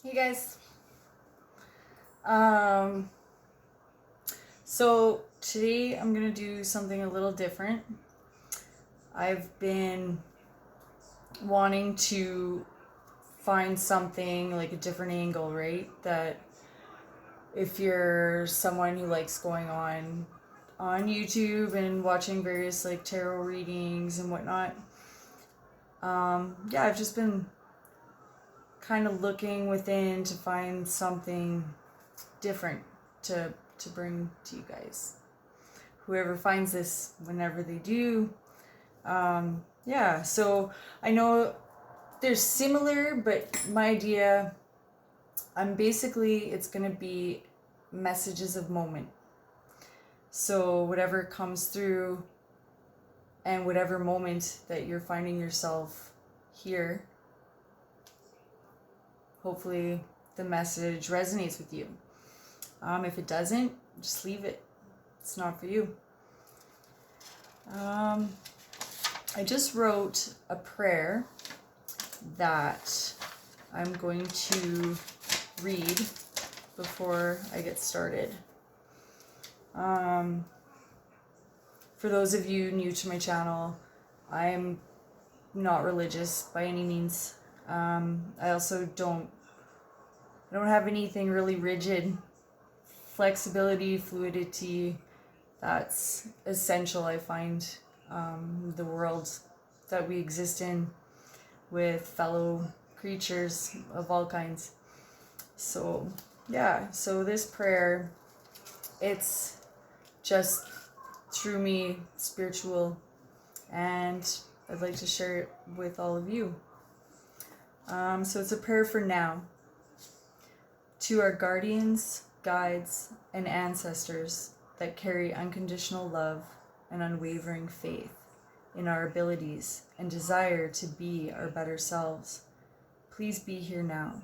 Hey guys. Um, so today I'm gonna do something a little different. I've been wanting to find something like a different angle, right? That if you're someone who likes going on YouTube and watching various like tarot readings and whatnot, yeah, I've just been kind of looking within to find something different to bring to you guys. Whoever finds this, whenever they do. Yeah, so I know they're similar, but my idea, it's going to be messages of moment. So whatever comes through and whatever moment that you're finding yourself here, hopefully the message resonates with you. If it doesn't, just leave it. It's not for you. I just wrote a prayer that I'm going to read before I get started. For those of you new to my channel, I'm not religious by any means. I also don't have anything really rigid. Flexibility, fluidity, that's essential, I find. The world that we exist in with fellow creatures of all kinds. So yeah, so this prayer, it's just through me spiritual, and I'd like to share it with all of you. So it's a prayer for now. To our guardians, guides, and ancestors that carry unconditional love and unwavering faith in our abilities and desire to be our better selves, please be here now.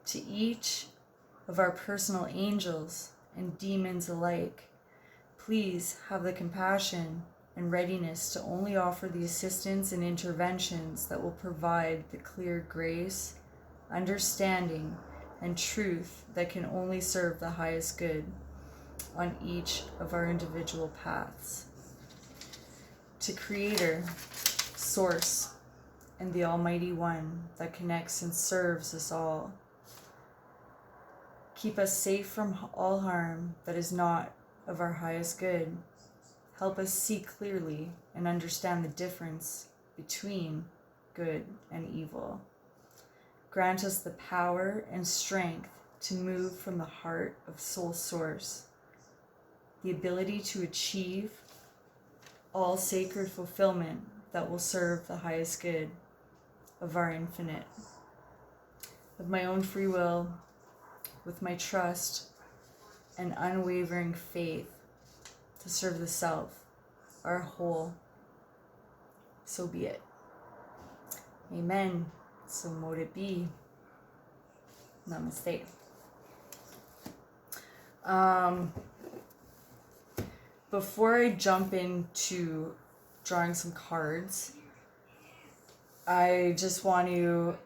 To each of our personal angels and demons alike, please have the compassion and readiness to only offer the assistance and interventions that will provide the clear grace, understanding, and truth that can only serve the highest good on each of our individual paths. To Creator, Source, and the Almighty One that connects and serves us all, keep us safe from all harm that is not of our highest good. Help us see clearly and understand the difference between good and evil. Grant us the power and strength to move from the heart of Soul Source, the ability to achieve all sacred fulfillment that will serve the highest good of our infinite. Of my own free will, with my trust and unwavering faith to serve the self, our whole, so be it. Amen. So mote it be. Namaste. Before I jump into drawing some cards, I just want to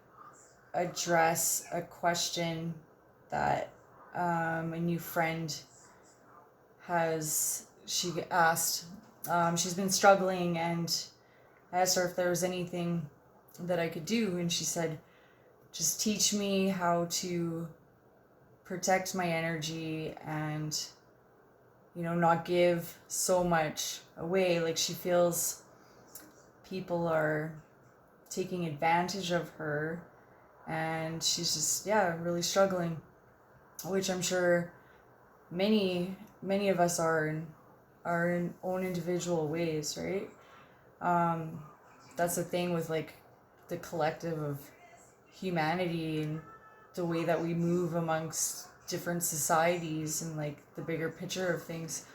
address a question that a new friend she asked. She's been struggling, and I asked her if there was anything that I could do, and she said, just teach me how to protect my energy and, not give so much away. Like, she feels people are taking advantage of her, and she's just, really struggling, which I'm sure many of us are in our own individual ways, right? That's the thing with like the collective of humanity and the way that we move amongst different societies and like the bigger picture of things.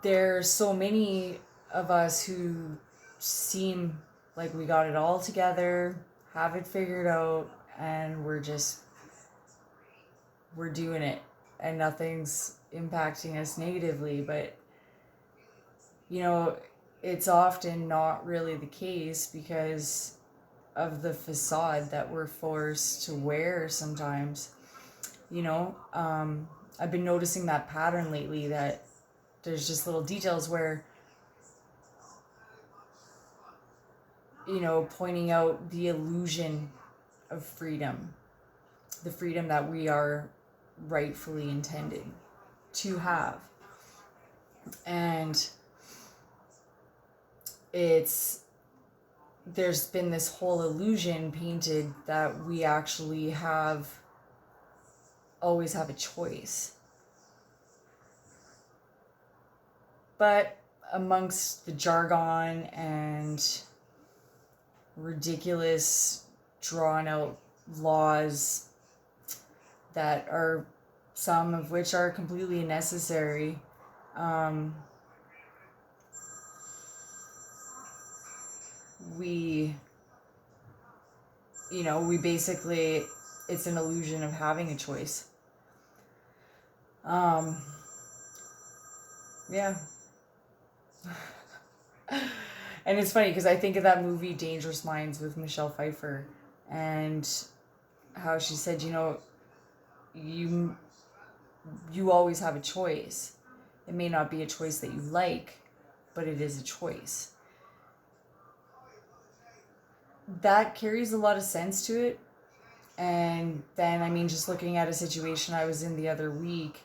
There's so many of us who seem like we got it all together, have it figured out, and we're doing it and nothing's impacting us negatively. But it's often not really the case because of the facade that we're forced to wear sometimes. I've been noticing that pattern lately, that there's just little details where, pointing out the illusion of freedom, the freedom that we are rightfully intended to have. And there's been this whole illusion painted that we actually always have a choice. But amongst the jargon and ridiculous drawn out laws that are, some of which are completely necessary, we basically, it's an illusion of having a choice. Yeah. And it's funny because I think of that movie Dangerous Minds with Michelle Pfeiffer, and how she said, you always have a choice. It may not be a choice that you like, but it is a choice. That carries a lot of sense to it. And then, just looking at a situation I was in the other week,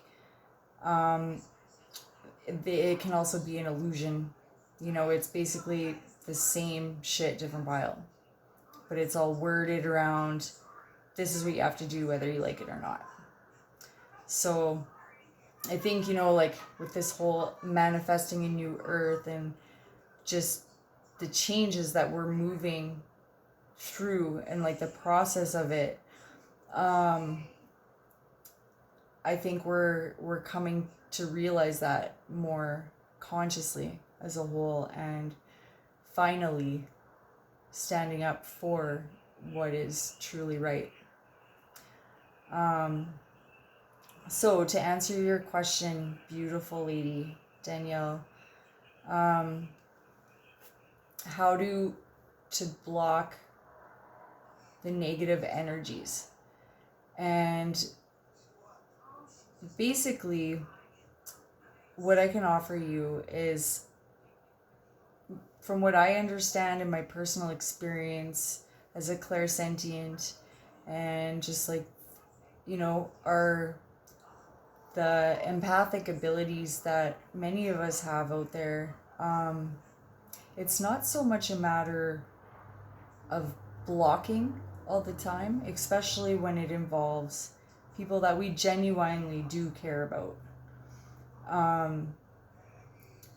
it can also be an illusion. It's basically the same shit, different pile. But it's all worded around, this is what you have to do whether you like it or not. So I think, with this whole manifesting a new earth and just the changes that we're moving through and the process of it, I think we're coming to realize that more consciously as a whole, and finally standing up for what is truly right. So to answer your question, beautiful lady Danielle, how to block the negative energies. And basically, what I can offer you is, from what I understand in my personal experience as a clairsentient, and just the empathic abilities that many of us have out there, it's not so much a matter of blocking all the time, especially when it involves people that we genuinely do care about.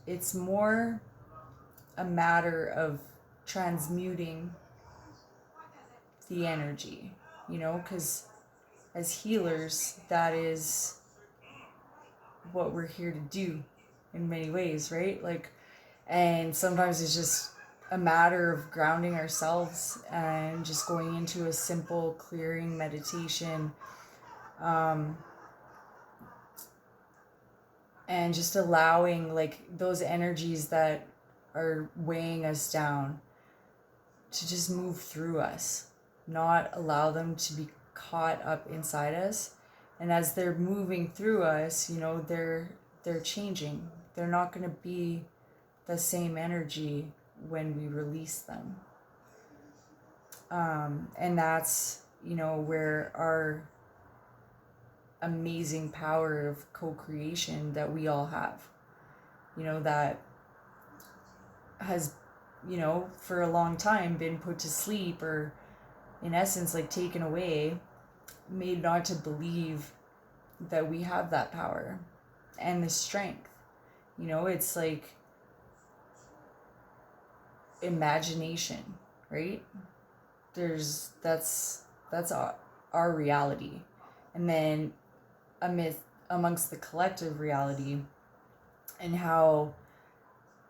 It's more a matter of transmuting the energy, because as healers, that is what we're here to do in many ways, right? And sometimes it's just a matter of grounding ourselves and just going into a simple clearing meditation, and just allowing those energies that are weighing us down to just move through us, not allow them to be caught up inside us. And as they're moving through us, they're changing. They're not going to be the same energy when we release them. And that's, where our amazing power of co-creation that we all have, that has, for a long time been put to sleep, or in essence, taken away, made not to believe that we have that power and the strength. It's imagination, right? That's our reality. And then amongst the collective reality, and how,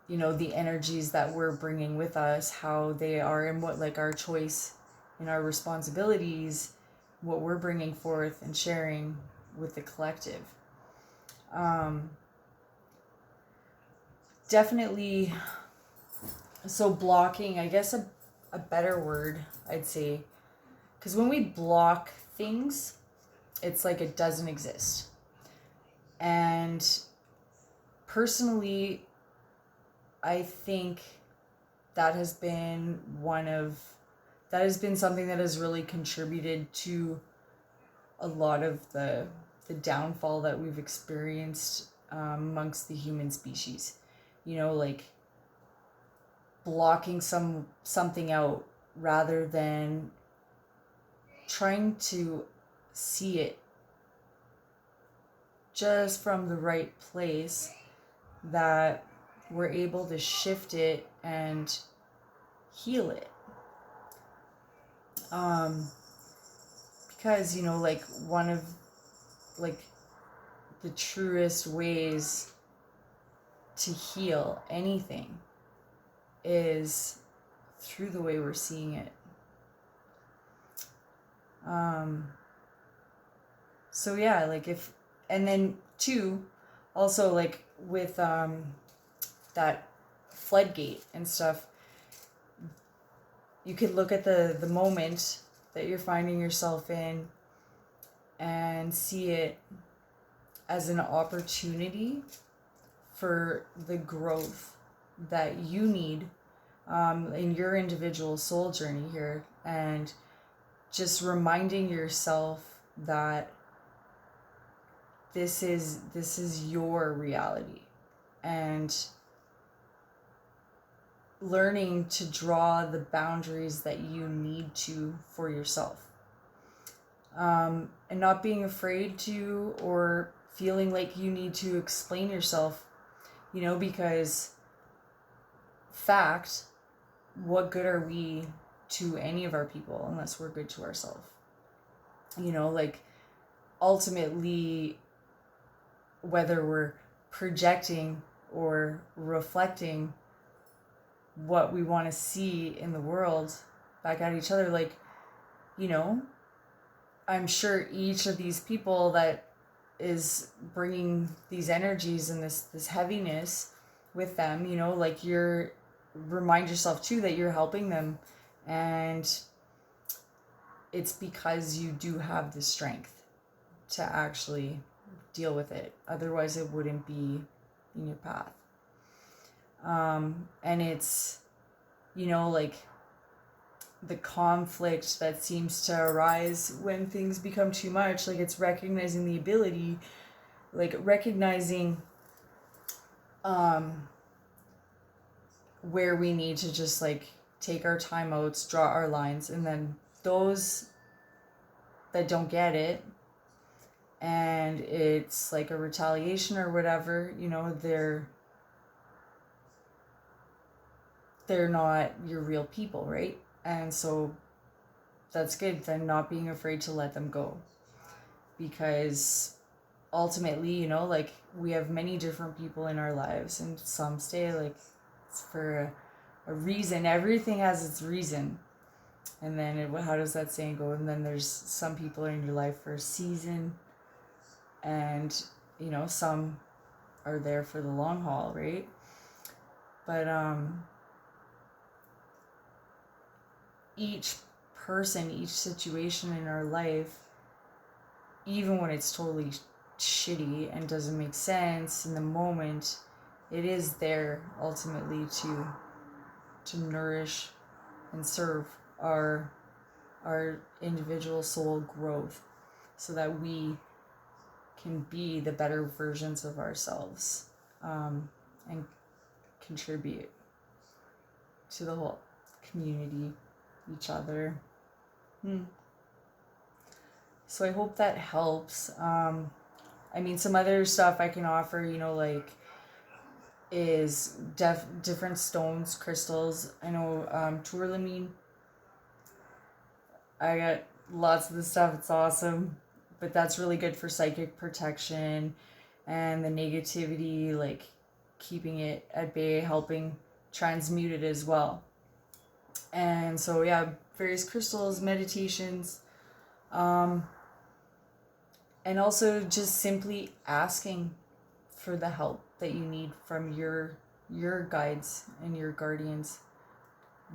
the energies that we're bringing with us, how they are, and what our choice and our responsibilities, what we're bringing forth and sharing with the collective. Definitely So blocking, I guess a better word, I'd say, because when we block things, it's like it doesn't exist. And personally, I think that has been something that has really contributed to a lot of the downfall that we've experienced amongst the human species. Like blocking something out rather than trying to see it just from the right place, that we're able to shift it and heal it. Because like one of like the truest ways to heal anything is through the way we're seeing it. So yeah, like and then two, also like with that floodgate and stuff, you could look at the moment that you're finding yourself in and see it as an opportunity for the growth that you need in your individual soul journey here, and just reminding yourself that this is your reality, and learning to draw the boundaries that you need to for yourself, and not being afraid to or feeling like you need to explain yourself, because fact, what good are we to any of our people unless we're good to ourselves? Like ultimately, whether we're projecting or reflecting what we want to see in the world back at each other, like, I'm sure each of these people that is bringing these energies and this heaviness with them, like you're remind yourself too that you're helping them, and it's because you do have the strength to actually deal with it. Otherwise it wouldn't be in your path. And it's, like the conflict that seems to arise when things become too much, like it's recognizing the ability, like recognizing where we need to just like take our timeouts, draw our lines, and then those that don't get it and it's like a retaliation or whatever, they're not your real people, right? And so that's good, then not being afraid to let them go, because ultimately, like we have many different people in our lives, and some stay, like it's for a reason. Everything has its reason. And then how does that saying go? And then there's some people in your life for a season, and some are there for the long haul, right? But each person, each situation in our life, even when it's totally shitty and doesn't make sense in the moment, it is there ultimately to nourish and serve our individual soul growth, so that we can be the better versions of ourselves, and contribute to the whole community, each other. So I hope that helps. Some other stuff I can offer, like is different stones, crystals. I know tourmaline. I got lots of the stuff. It's awesome. But that's really good for psychic protection and the negativity, like keeping it at bay, helping transmute it as well. And so, yeah, various crystals, meditations, and also just simply asking for the help that you need from your guides and your guardians.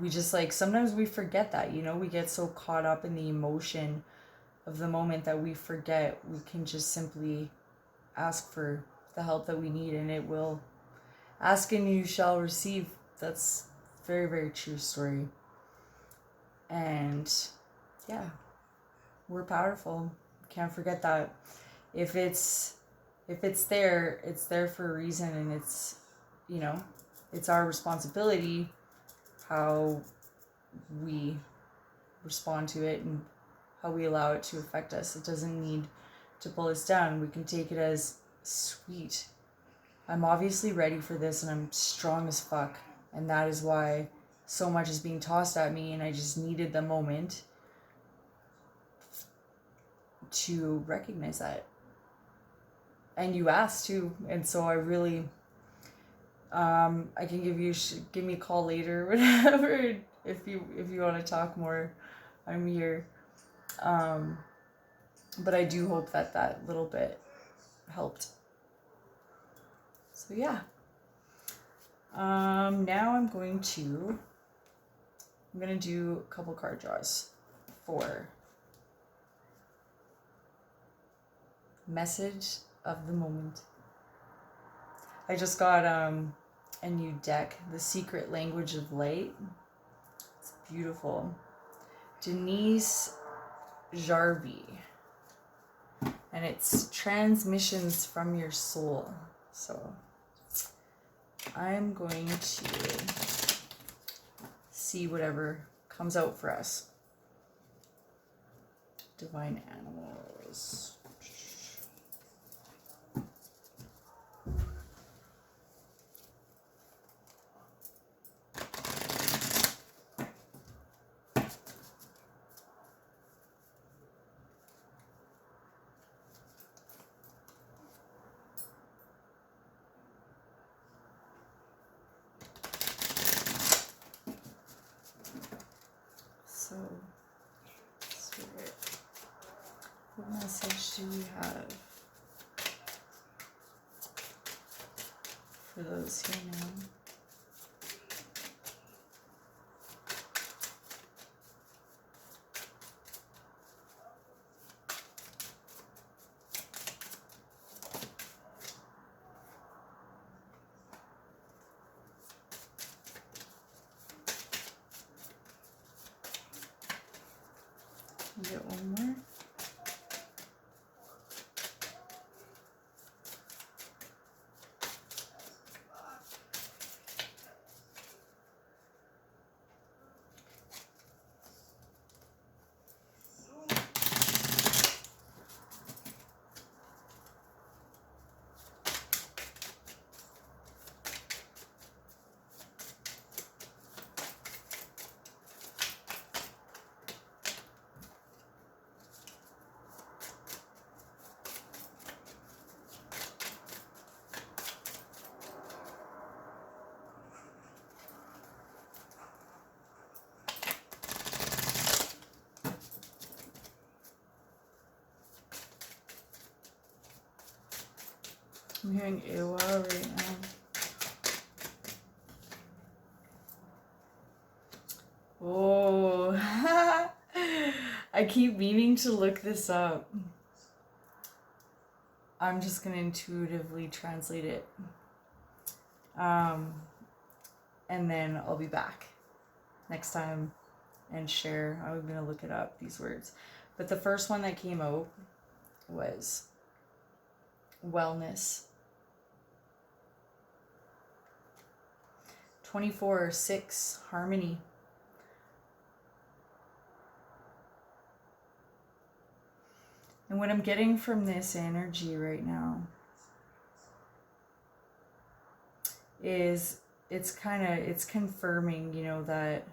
we just like, sometimes we forget that, you know, we get so caught up in the emotion of the moment that we forget we can just simply ask for the help that we need, and it will. Ask and you shall receive. That's very, very true story. And yeah, we're powerful. Can't forget that. If it's there, it's there for a reason, and it's, you know, it's our responsibility how we respond to it and how we allow it to affect us. It doesn't need to pull us down. We can take it as, sweet, I'm obviously ready for this and I'm strong as fuck. And that is why so much is being tossed at me, and I just needed the moment to recognize that. And you asked too. And so I really, I can give me a call later, whatever, if you want to talk more. I'm here. But I do hope that little bit helped. So yeah. Now I'm going to do a couple card draws for message of the moment. I just got a new deck, The Secret Language of Light. It's beautiful. Denise Jarvie. And it's transmissions from your soul. So I'm going to see whatever comes out for us. Divine animals. So, Spirit, what message do we have for those here now? Get one more. I'm hearing Ewa right now. Oh, I keep meaning to look this up. I'm just going to intuitively translate it. And then I'll be back next time and share. I'm going to look it up, these words. But the first one that came out was wellness. 24/6 harmony. And what I'm getting from this energy right now is it's confirming, you know, that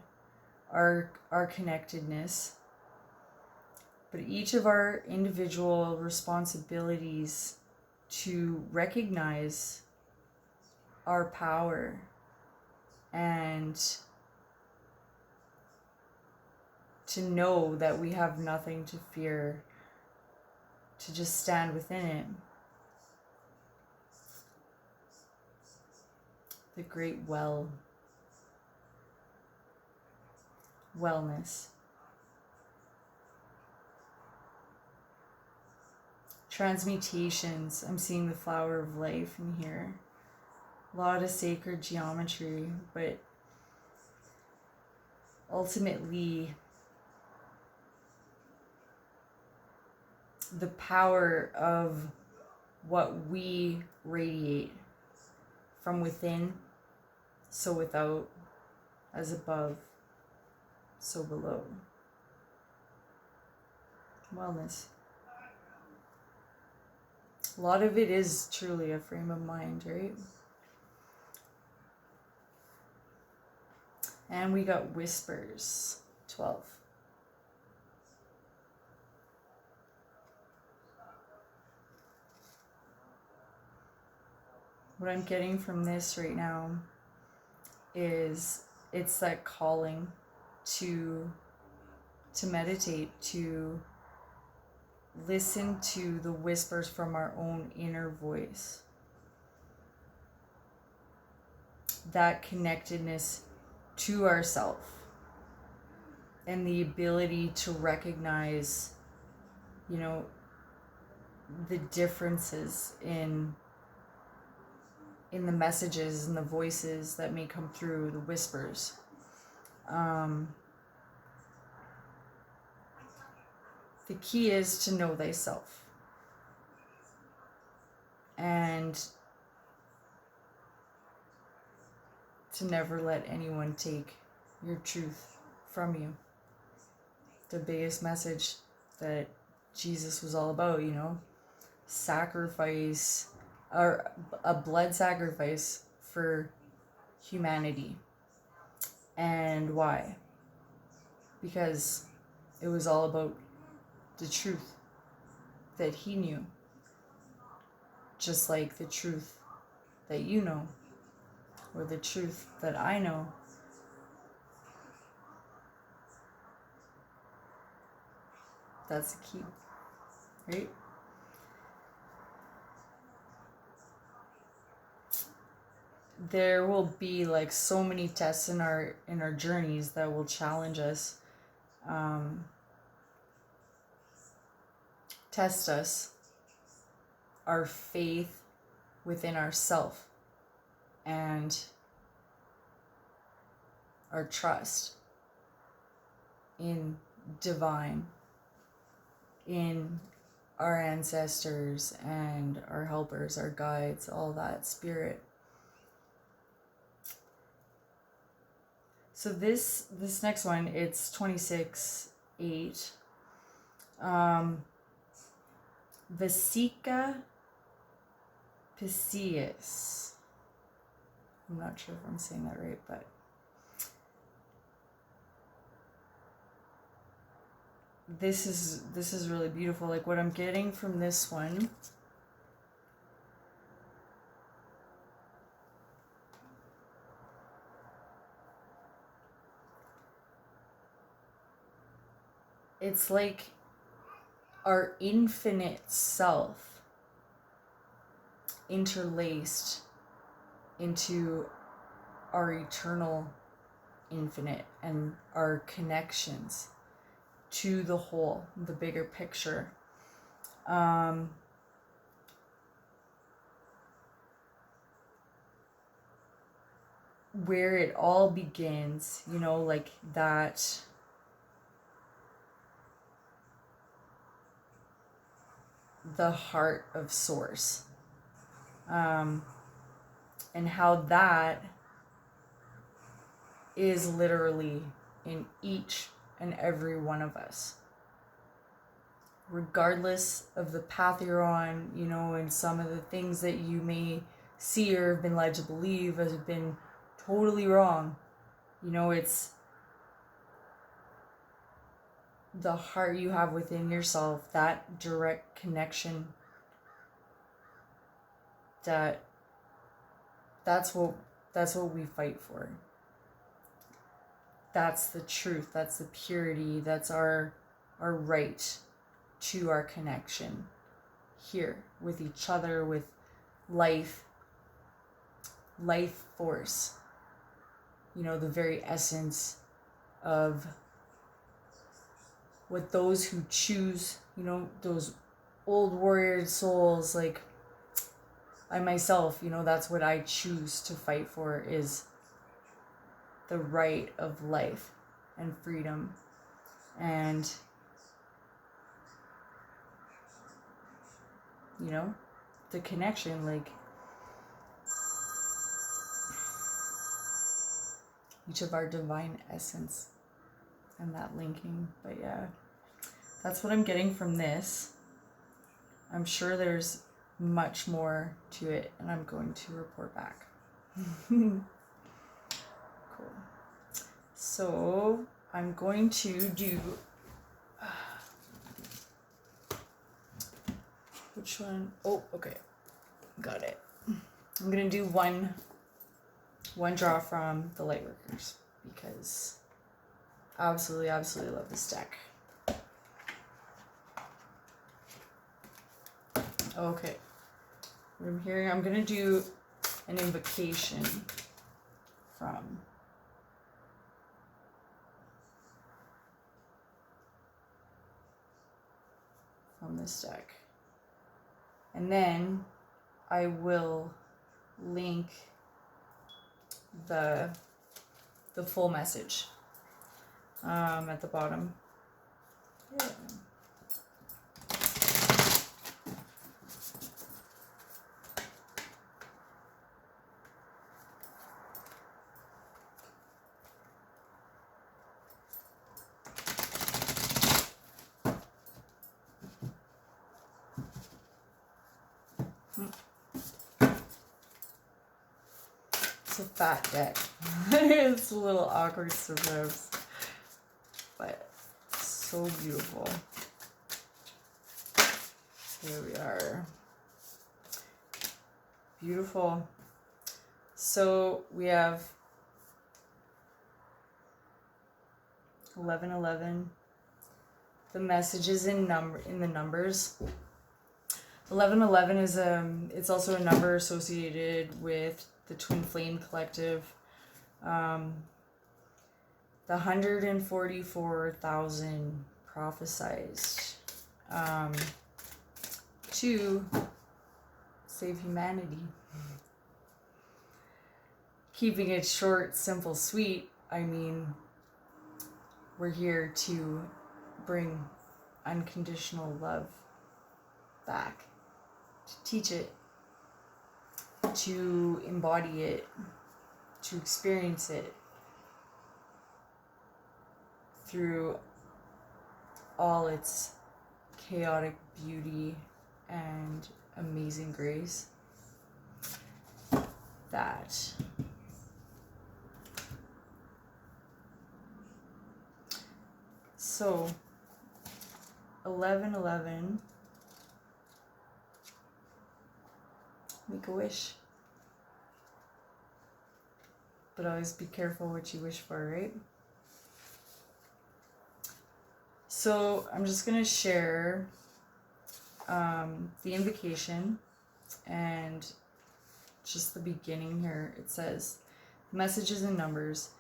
our connectedness, but each of our individual responsibilities to recognize our power and to know that we have nothing to fear, to just stand within it. The great well. wellness. Transmutations. I'm seeing the flower of life in here. A lot of sacred geometry, but ultimately the power of what we radiate from within, so without, as above, so below. Wellness. A lot of it is truly a frame of mind, right? And we got whispers, 12. What I'm getting from this right now is it's that calling to meditate, to listen to the whispers from our own inner voice. That connectedness to ourself and the ability to recognize, the differences in the messages and the voices that may come through, the whispers. The key is to know thyself and to never let anyone take your truth from you. The biggest message that Jesus was all about, sacrifice, or a blood sacrifice for humanity. And why? Because it was all about the truth that he knew, just like the truth that you know, or the truth that I know. That's the key, right? There will be like so many tests in our journeys that will challenge us, test us, our faith within ourself, and our trust in divine, in our ancestors and our helpers, our guides, all that spirit. So this next one, it's 26:8. Vesica Pisceus. I'm not sure if I'm saying that right, but this is really beautiful. Like what I'm getting from this one, it's like our infinite self interlaced into our eternal infinite and our connections to the whole, the bigger picture. Where it all begins, like that, the heart of source, and how that is literally in each and every one of us, regardless of the path you're on, and some of the things that you may see or have been led to believe has been totally wrong. It's the heart you have within yourself, that direct connection, that's what we fight for. That's the truth, that's the purity, that's our right to our connection here with each other, with life force, the very essence of what those who choose, those old warrior souls, like I myself, that's what I choose to fight for, is the right of life and freedom and, the connection, like each of our divine essence and that linking. But yeah, that's what I'm getting from this. I'm sure there's much more to it, and I'm going to report back. Cool. So I'm going to do which one? Oh, okay, got it. I'm gonna do one draw from the Lightworkers because I absolutely love this deck. Okay, what I'm hearing, I'm gonna do an invocation from this deck, and then I will link the full message at the bottom. Yeah. It's a fat deck. It's a little awkward sometimes, but so beautiful. Here we are. Beautiful. So we have 1111. The messages in the numbers. 1111 is it's also a number associated with the Twin Flame Collective. The 144,000 prophesized to save humanity. Keeping it short, simple, sweet, I mean, we're here to bring unconditional love back, to teach it, to embody it, to experience it through all its chaotic beauty and amazing grace. That so 1111, make a wish, but always be careful what you wish for, right? So I'm just going to share the invocation and just the beginning here. It says, messages and numbers.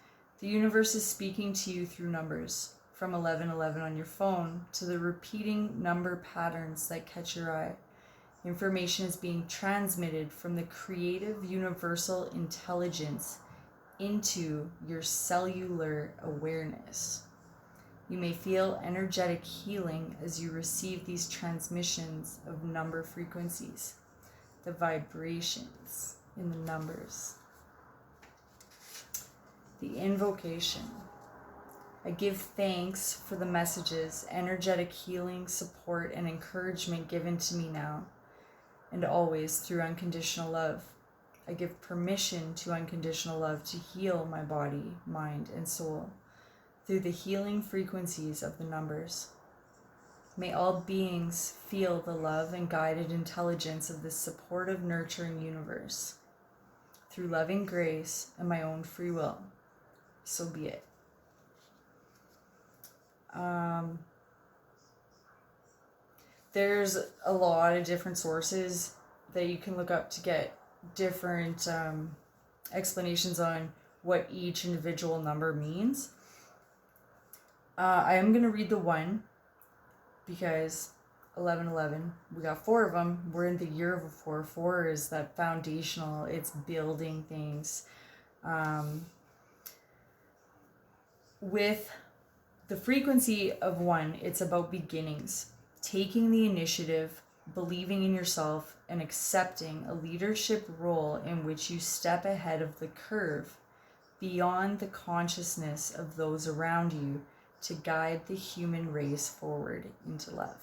The universe is speaking to you through numbers, from 1111 on your phone to the repeating number patterns that catch your eye. Information is being transmitted from the creative universal intelligence into your cellular awareness. You may feel energetic healing as you receive these transmissions of number frequencies, the vibrations in the numbers. The invocation. I give thanks for the messages, energetic healing, support, and encouragement given to me now and always through unconditional love. I give permission to unconditional love to heal my body, mind, and soul through the healing frequencies of the numbers. May all beings feel the love and guided intelligence of this supportive, nurturing universe through loving grace and my own free will. So be it. There's a lot of different sources that you can look up to get different explanations on what each individual number means. I am going to read the 1 because 11:11, we got 4 of them. We're in the year of a 4. 4 is that foundational, it's building things. With the frequency of 1, it's about beginnings, taking the initiative, believing in yourself, and accepting a leadership role in which you step ahead of the curve, beyond the consciousness of those around you, to guide the human race forward into love.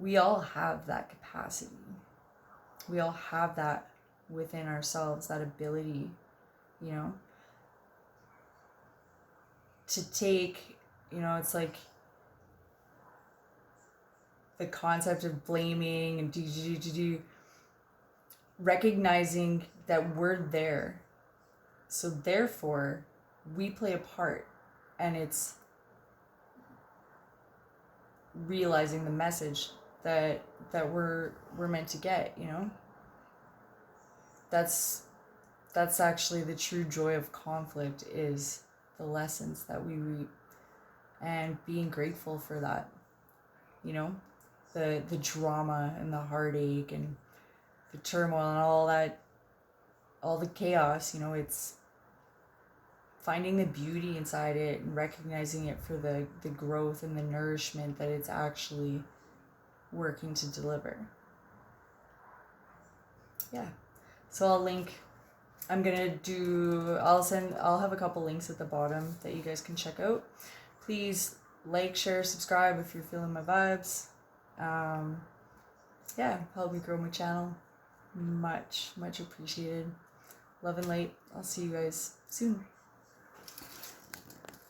We all have that capacity. We all have that within ourselves, that ability, you know, to take, you know, it's like the concept of blaming and recognizing that we're there. So therefore, we play a part, and it's realizing the message that we're meant to get, you know. That's actually the true joy of conflict, is the lessons that we reap, and being grateful for that, you know, the drama and the heartache and the turmoil and all that, all the chaos, you know. It's finding the beauty inside it and recognizing it for the growth and the nourishment that it's actually working to deliver. Yeah. So I'll have a couple links at the bottom that you guys can check out. Please like, share, subscribe if you're feeling my vibes. Yeah, help me grow my channel. Much appreciated. Love and light. I'll see you guys soon.